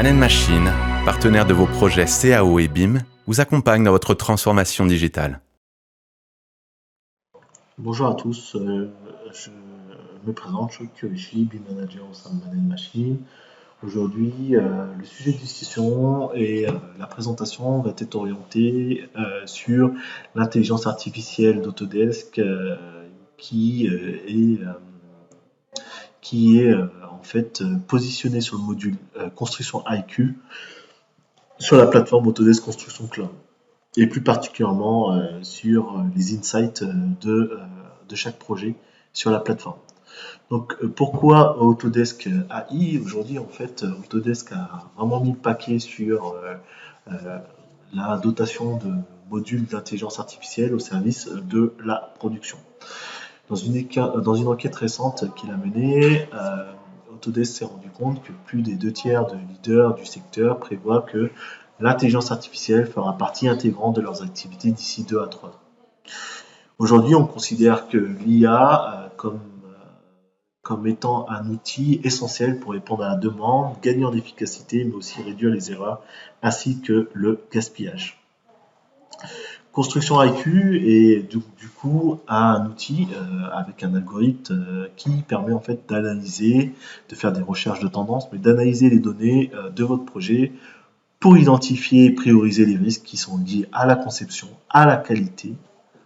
Man & Machine, partenaire de vos projets CAO et BIM, vous accompagne dans votre transformation digitale. Bonjour à tous, je me présente, je suis BIM Manager au sein de Man & Machine. Aujourd'hui, le sujet de discussion et la présentation va être orientée sur l'intelligence artificielle d'Autodesk qui est en fait positionnée sur le module construction IQ sur la plateforme Autodesk Construction Cloud et plus particulièrement sur les insights de chaque projet sur la plateforme. Donc pourquoi Autodesk AI? Aujourd'hui en fait Autodesk a vraiment mis le paquet sur la dotation de modules d'intelligence artificielle au service de la production. Dans une enquête récente qu'il a menée, Autodesk s'est rendu compte que plus des 2 tiers de leaders du secteur prévoient que l'intelligence artificielle fera partie intégrante de leurs activités d'ici 2 à 3 ans. Aujourd'hui, on considère que l'IA comme étant un outil essentiel pour répondre à la demande, gagner en efficacité, mais aussi réduire les erreurs, ainsi que le gaspillage. Construction IQ est du coup un outil avec un algorithme qui permet en fait d'analyser, de faire des recherches de tendance, mais d'analyser les données de votre projet pour identifier et prioriser les risques qui sont liés à la conception, à la qualité,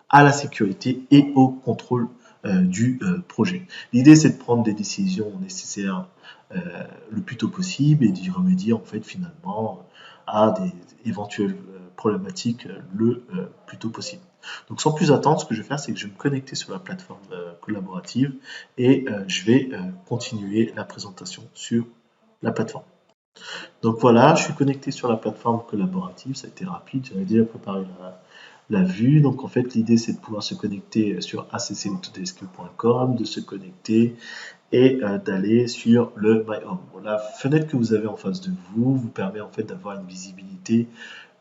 à la sécurité et au contrôle du projet. L'idée, c'est de prendre des décisions nécessaires le plus tôt possible et d'y remédier en fait finalement à des éventuelles problématiques le plus tôt possible. Donc sans plus attendre, ce que je vais faire, c'est que je vais me connecter sur la plateforme collaborative et je vais continuer la présentation sur la plateforme. Donc voilà, je suis connecté sur la plateforme collaborative, ça a été rapide, j'avais déjà préparé la vue. Donc en fait, l'idée c'est de pouvoir se connecter sur accautodesk.com, de se connecter et d'aller sur le My Home. Bon, la fenêtre que vous avez en face de vous vous permet en fait d'avoir une visibilité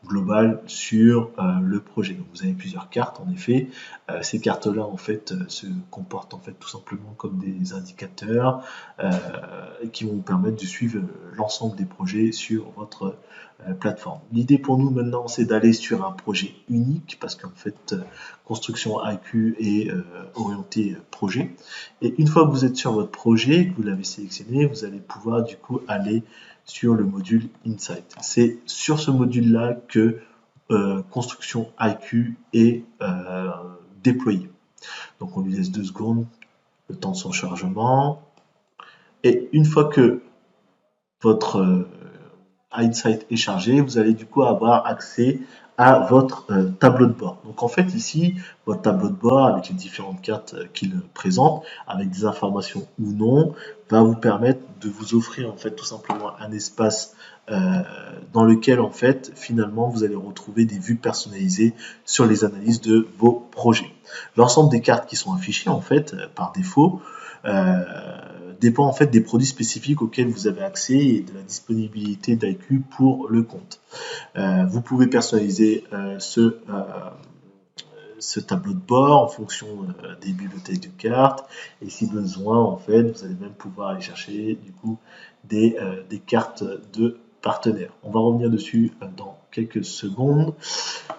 globale sur le projet. Donc vous avez plusieurs cartes en effet. Ces cartes-là en fait se comportent en fait tout simplement comme des indicateurs qui vont vous permettre de suivre l'ensemble des projets sur votre plateforme. L'idée pour nous maintenant c'est d'aller sur un projet unique parce qu'en fait construction IQ est orienté projet. Et une fois que vous êtes sur votre projet, que vous l'avez sélectionné, vous allez pouvoir du coup aller sur le module Insight. C'est sur ce module-là que construction IQ est déployé. Donc on lui laisse 2 secondes, le temps de son chargement. Et une fois que votre Insight est chargé, vous allez du coup avoir accès à votre tableau de bord. Donc en fait ici, votre tableau de bord avec les différentes cartes qu'il présente, avec des informations ou non, va vous permettre de vous offrir en fait tout simplement un espace dans lequel en fait finalement vous allez retrouver des vues personnalisées sur les analyses de vos projets. L'ensemble des cartes qui sont affichées en fait par défaut dépend en fait des produits spécifiques auxquels vous avez accès et de la disponibilité d'IQ pour le compte. Vous pouvez personnaliser ce tableau de bord en fonction des bibliothèques de cartes et si besoin en fait vous allez même pouvoir aller chercher du coup des cartes de partenaires. On va revenir dessus dans quelques secondes.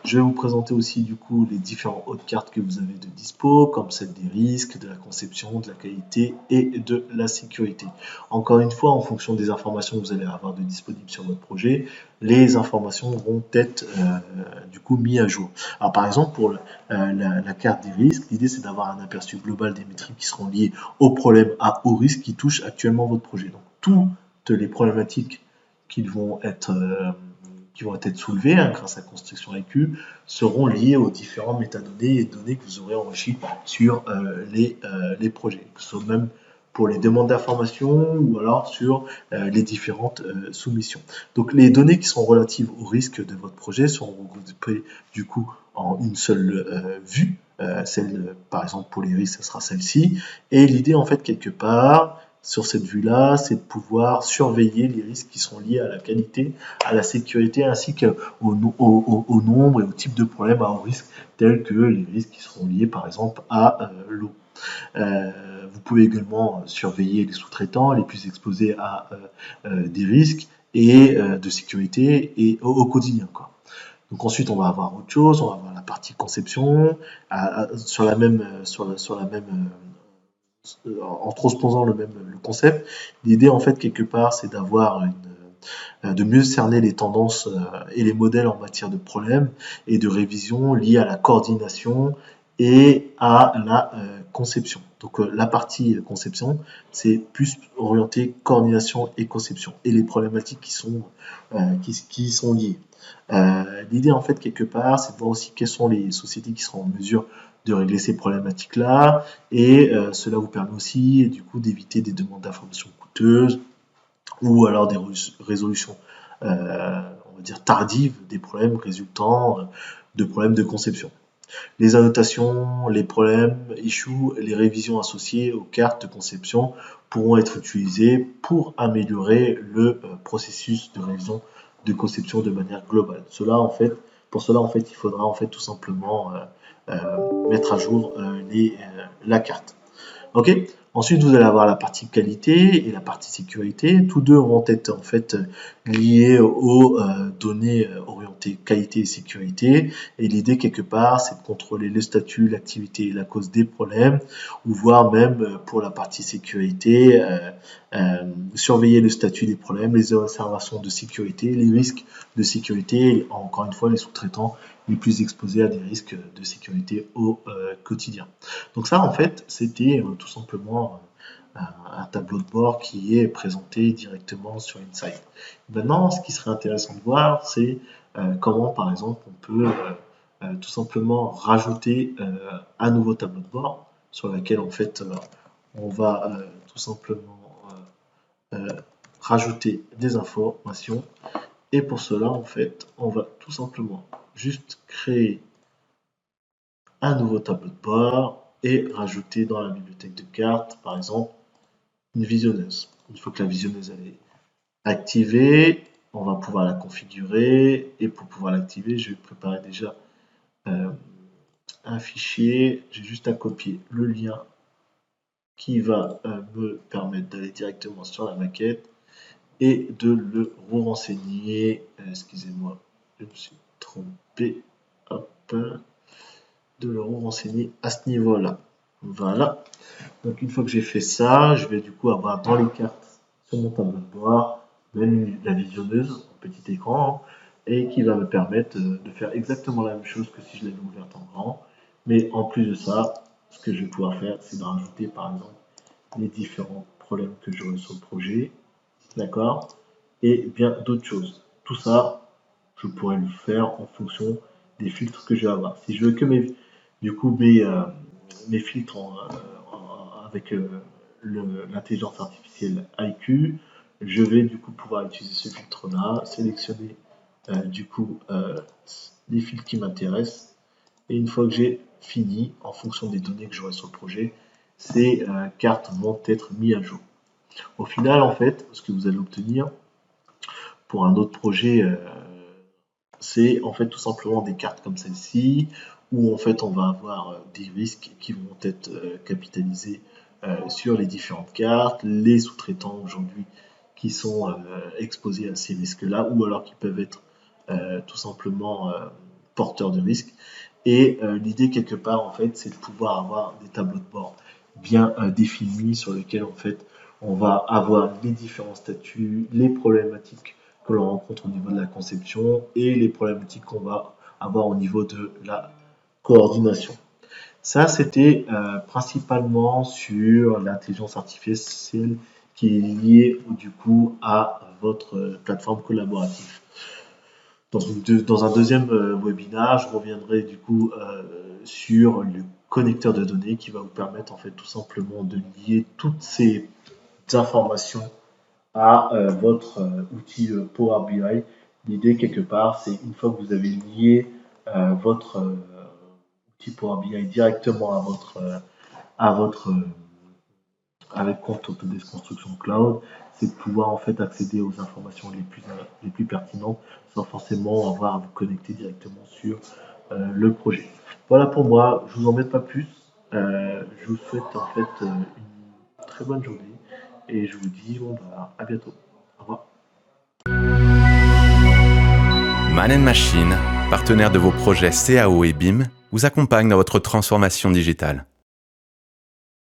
Je vais vous présenter aussi du coup les différentes autres cartes que vous avez de dispo, comme celle des risques, de la conception, de la qualité et de la sécurité. Encore une fois, en fonction des informations que vous allez avoir de disponibles sur votre projet, les informations vont être du coup mises à jour. Alors par exemple pour la carte des risques, l'idée c'est d'avoir un aperçu global des métriques qui seront liées aux problèmes à haut risque qui touchent actuellement votre projet. Donc toutes les problématiques qui vont être soulevées grâce à Construction IQ seront liées aux différents métadonnées et données que vous aurez enrichies sur les projets, que ce soit même pour les demandes d'information ou alors sur les différentes soumissions. Donc les données qui sont relatives au risque de votre projet sont regroupées du coup en une seule vue. Celle, par exemple pour les risques, ce sera celle-ci. Et l'idée en fait quelque part sur cette vue-là, c'est de pouvoir surveiller les risques qui sont liés à la qualité, à la sécurité, ainsi qu'au nombre et au type de problèmes à haut risque, tels que les risques qui seront liés par exemple à l'eau. Vous pouvez également surveiller les sous-traitants les plus exposés à des risques et de sécurité et au quotidien, quoi. Donc ensuite, on va avoir autre chose, on va avoir la partie conception, sur la même, sur la même, en transposant le concept. L'idée, en fait, quelque part, c'est de mieux cerner les tendances et les modèles en matière de problèmes et de révision liés à la coordination et à la conception. Donc la partie conception, c'est plus orienté coordination et conception et les problématiques qui sont liées. L'idée en fait quelque part, c'est de voir aussi quelles sont les sociétés qui seront en mesure de régler ces problématiques-là et cela vous permet aussi du coup d'éviter des demandes d'informations coûteuses ou alors des résolutions on va dire tardives des problèmes résultant de problèmes de conception. Les annotations, les problèmes, issues, les révisions associées aux cartes de conception pourront être utilisées pour améliorer le processus de révision de conception de manière globale. Pour cela, en fait, il faudra en fait tout simplement mettre à jour la carte. Ok. Ensuite, vous allez avoir la partie qualité et la partie sécurité. Tous deux vont être en fait liés aux données orientées qualité et sécurité. Et l'idée quelque part, c'est de contrôler le statut, l'activité et la cause des problèmes, ou voire même pour la partie sécurité, surveiller le statut des problèmes, les observations de sécurité, les risques de sécurité. Et encore une fois, les sous-traitants les plus exposés à des risques de sécurité au quotidien. Donc ça, en fait, c'était tout simplement un tableau de bord qui est présenté directement sur Insight. Maintenant, ce qui serait intéressant de voir, c'est comment, par exemple, on peut tout simplement rajouter un nouveau tableau de bord sur lequel, en fait, on va tout simplement euh, rajouter des informations. Et pour cela, en fait, on va tout simplement juste créer un nouveau tableau de bord et rajouter dans la bibliothèque de cartes, par exemple, une visionneuse. Une fois que la visionneuse est activée, on va pouvoir la configurer et pour pouvoir l'activer, je vais préparer déjà euh, un fichier. J'ai juste à copier le lien qui va me permettre d'aller directement sur la maquette et de le re-renseigner. Excusez-moi, je me suis trompé. Hop, de le renseigner à ce niveau-là. Voilà. Donc une fois que j'ai fait ça, je vais du coup avoir dans les cartes sur mon tableau de bord, même la visionneuse en petit écran, hein, et qui va me permettre de faire exactement la même chose que si je l'avais ouverte en grand. Mais en plus de ça, ce que je vais pouvoir faire, c'est de rajouter par exemple les différents problèmes que j'aurai sur le projet, d'accord, et bien d'autres choses. Tout ça, je pourrais le faire en fonction des filtres que je vais avoir. Si je veux que du coup mes filtres avec l'intelligence artificielle IQ, je vais du coup pouvoir utiliser ce filtre-là, sélectionner du coup les filtres qui m'intéressent, et une fois que j'ai fini, en fonction des données que j'aurai sur le projet, ces cartes vont être mises à jour. Au final, en fait, ce que vous allez obtenir pour un autre projet, c'est en fait tout simplement des cartes comme celle-ci, où en fait on va avoir des risques qui vont être capitalisés sur les différentes cartes, les sous-traitants aujourd'hui qui sont exposés à ces risques-là, ou alors qui peuvent être tout simplement porteurs de risques. Et l'idée quelque part en fait, c'est de pouvoir avoir des tableaux de bord bien définis sur lesquels en fait on va avoir les différents statuts, les problématiques que l'on rencontre au niveau de la conception et les problématiques qu'on va avoir au niveau de la coordination. Ça, c'était principalement sur l'intelligence artificielle qui est liée du coup à votre plateforme collaborative. Dans un deuxième webinaire, je reviendrai du coup sur le connecteur de données qui va vous permettre en fait tout simplement de lier toutes ces informations à votre outil Power BI. L'idée quelque part, c'est une fois que vous avez lié votre outil Power BI directement à votre avec compte Autodesk Construction Cloud, c'est de pouvoir en fait accéder aux informations les plus pertinentes sans forcément avoir à vous connecter directement sur le projet. Voilà pour moi, je vous embête pas plus. Je vous souhaite en fait une très bonne journée et je vous dis bon, bah, à bientôt. Au revoir. Man Machine, partenaire de vos projets CAO et BIM, vous accompagne dans votre transformation digitale.